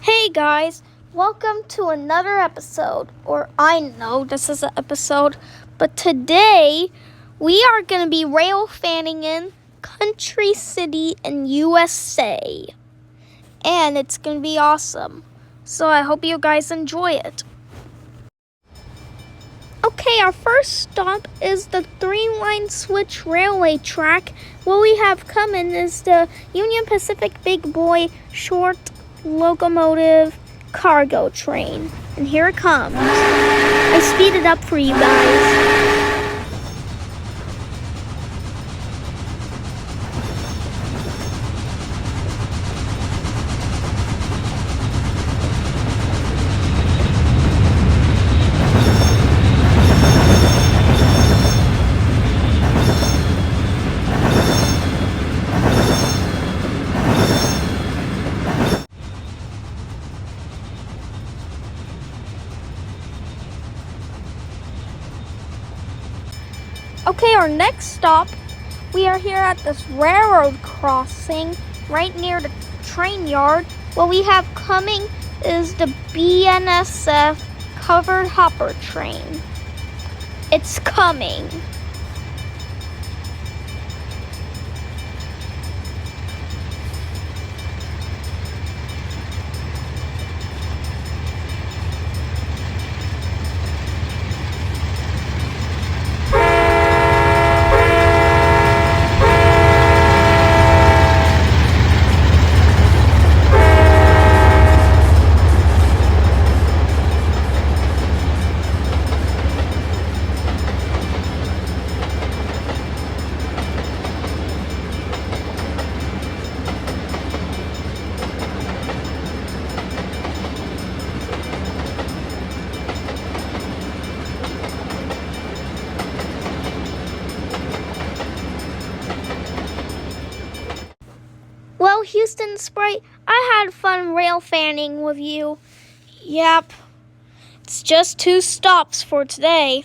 Hey guys, welcome to another episode. Or I know this is an episode, but today we are going to be rail fanning in Country City in USA. And it's going to be awesome. So I hope you guys enjoy it. Okay, our first stop is the 3-line switch railway track. What we have coming is the Union Pacific Big Boy short locomotive cargo train. And here it comes. I speed it up for you guys. Okay, our next stop, we are here at this railroad crossing right near the train yard. What we have coming is the BNSF covered hopper train. It's coming. Well, Houston Sprite, I had fun rail fanning with you. Yep, it's just 2 stops for today.